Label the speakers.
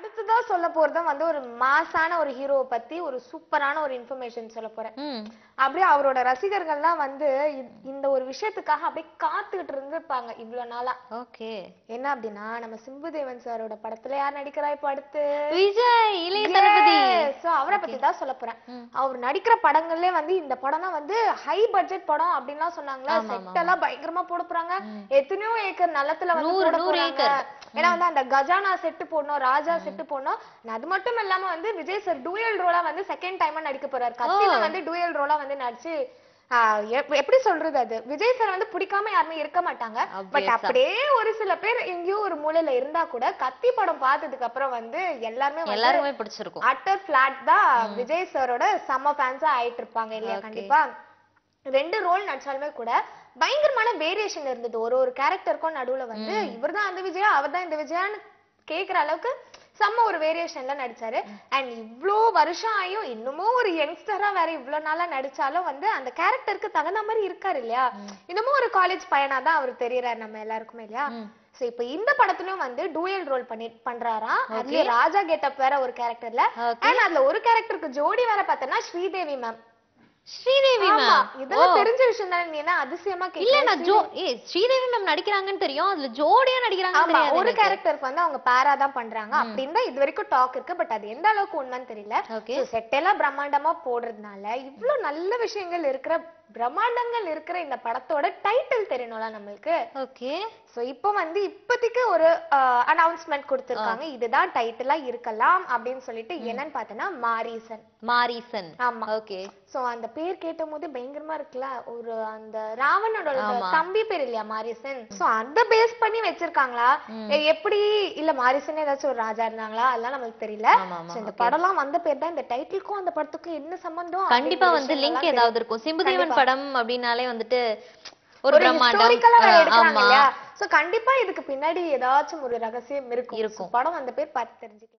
Speaker 1: அடுத்ததா சொல்ல போறது வந்து ஒரு மாசான ஒரு ஹீரோவை பத்தி ஒரு சூப்பரான ஒரு இன்ஃபர்மேஷன் சொல்ல போறேன். அப்படியே அவரோட ரசிகர்கள்லாம் வந்து இந்த ஒரு விஷயத்துக்காக அப்படியே காத்துக்கிட்டு இருந்திருப்பாங்க இவ்வளவு நாளா.
Speaker 2: ஓகே.
Speaker 1: என்ன அப்படின்னா நம்ம சிம்புதேவன் சாரோட படத்துல யார் நடிக்கிறா இப்ப அடுத்து?
Speaker 2: விஜய் இளைய தளபதி.
Speaker 1: சோ அவரை பத்தி தான் சொல்ல போறேன். அவர் நடிக்கிற படங்கள்ல வந்து இந்த படம் தான் வந்து ஹை பட்ஜெட் படம் அப்படின்லாம் சொன்னாங்களா. செட் எல்லாம் பயங்கரமா போட போறாங்க. எத்தனையோ ஏக்கர் நிலத்துல வந்து போட போறாங்க. ஏன்னா வந்து அந்த கஜானா செட்டு போடணும், ராஜா செட்டு போடணும். அது மட்டும் இல்லாம வந்து விஜய் சார் டூயல் ரோலா வந்து செகண்ட் டைமா நடிக்க போறாரு. கத்தில வந்து டூயல் ரோலா வந்து நடிச்சு எப்படி சொல்றது, அது விஜய் சார் வந்து பிடிக்காம யாருமே இருக்க மாட்டாங்க. பட் அப்படியே ஒரு சில பேர் எங்கேயோ ஒரு மூலையில இருந்தா கூட கத்தி படம் பார்த்ததுக்கு அப்புறம் வந்து எல்லாருமே
Speaker 2: பிடிச்சிருக்கும்.
Speaker 1: அட்டர் பிளாட் தான் விஜய் சாரோட செம்ம ஃபேன்ஸா ஆயிட்டு இருப்பாங்க இல்லையா? கண்டிப்பா 2 ரோல் நடிச்சாலுமே கூட பயங்கரமான வேரியேஷன் இருந்தது. ஒரு கேரக்டருக்கும் நடுவுல வந்து இவர்தான் அந்த விஜயா அவர்தான் இந்த விஜயான்னு கேக்குற அளவுக்கு செம்ம ஒரு வேரியேஷன்ல நடிச்சாரு. அண்ட் இவ்ளோ வருஷம் ஆயும் இன்னமும் ஒரு யங்ஸ்டரா வேற இவ்வளவு நாளா நடிச்சாலும் வந்து அந்த கேரக்டருக்கு தகுந்த மாதிரி இருக்காரு இல்லையா? இன்னமும் ஒரு காலேஜ் பையனா தான் அவர் தெரியறாரு நம்ம எல்லாருக்குமே இல்லையா? சோ இப்ப இந்த படத்துலயும் வந்து டூயல் ரோல் பண்றாராம். அதுல ராஜா கெட்டப் வேற ஒரு கேரக்டர்ல, அண்ட் அதுல ஒரு கேரக்டருக்கு ஜோடி வேற பார்த்தனா ஸ்ரீதேவி மேம்.
Speaker 2: ஸ்ரீதேவி மேம்
Speaker 1: இதெல்லாம் தெரிஞ்ச விஷயம் தானே, நீ என்ன அதிசயமா கேக்குற?
Speaker 2: இல்ல நான் ஸ்ரீதேவி மேம் நடிக்கிறாங்கன்னு தெரியும். அதுல ஜோடியா நடிக்கிறாங்கன்னு தெரியாது.
Speaker 1: ஒரு கேரக்டருக்கு வந்து அவங்க பேரா தான் பண்றாங்க அப்படின்னு தான் இது வரைக்கும் டாக் இருக்கு. பட் அது எந்த அளவுக்கு உண்மைன்னு தெரியல. செட் எல்லாம் பிரம்மாண்டமா போடுறதுனால இவ்வளவு நல்ல விஷயங்கள் இருக்கிற பிரம்மாண்டங்கள் இருக்கிற இந்த படத்தோட டைட்டில் தெரியணும்ல நம்மளுக்கு.
Speaker 2: ஓகே. சோ
Speaker 1: இப்போ வந்து இப்போதைக்கு ஒரு அனௌன்ஸ்மெண்ட் கொடுத்திருக்காங்க. இதுதான் டைட்டிலா இருக்கலாம் அப்படின்னு சொல்லிட்டு. என்னன்னு பார்த்தனா மாரீசன்.
Speaker 2: மாரீசன்.
Speaker 1: ஆமா.
Speaker 2: ஓகே.
Speaker 1: சோ அந்த பேர் கேட்டபோது பயங்கரமா இருக்குல்ல. ஒரு அந்த ராவணனோட தம்பி பேர் இல்லையா மாரீசன். சோ அந்த பேஸ் பண்ணி வச்சிருக்காங்களா எப்படி, இல்ல மாரீசன் ஏதாச்சும் ஒரு ராஜா இருந்தாங்களா அதெல்லாம் நமக்கு தெரியல. இந்த படம்லாம் வந்த பேர் தான். இந்த டைட்டிலுக்கும் அந்த படத்துக்கும் என்ன சம்பந்தம்?
Speaker 2: கண்டிப்பா வந்து லிங்க் ஏதாவது இருக்கும். சிம்புதேவன் படம் அப்படினாலே வந்துட்டு ஒரு
Speaker 1: ஹிஸ்டாரிக்கலா எடுக்கறாங்க இல்லையா? சோ கண்டிப்பா இதுக்கு பின்னாடி ஏதாச்சும் ஒரு ரகசியம் இருக்கும். படம் அந்த பேர் பார்த்து தெரிஞ்சுக்கலாம்.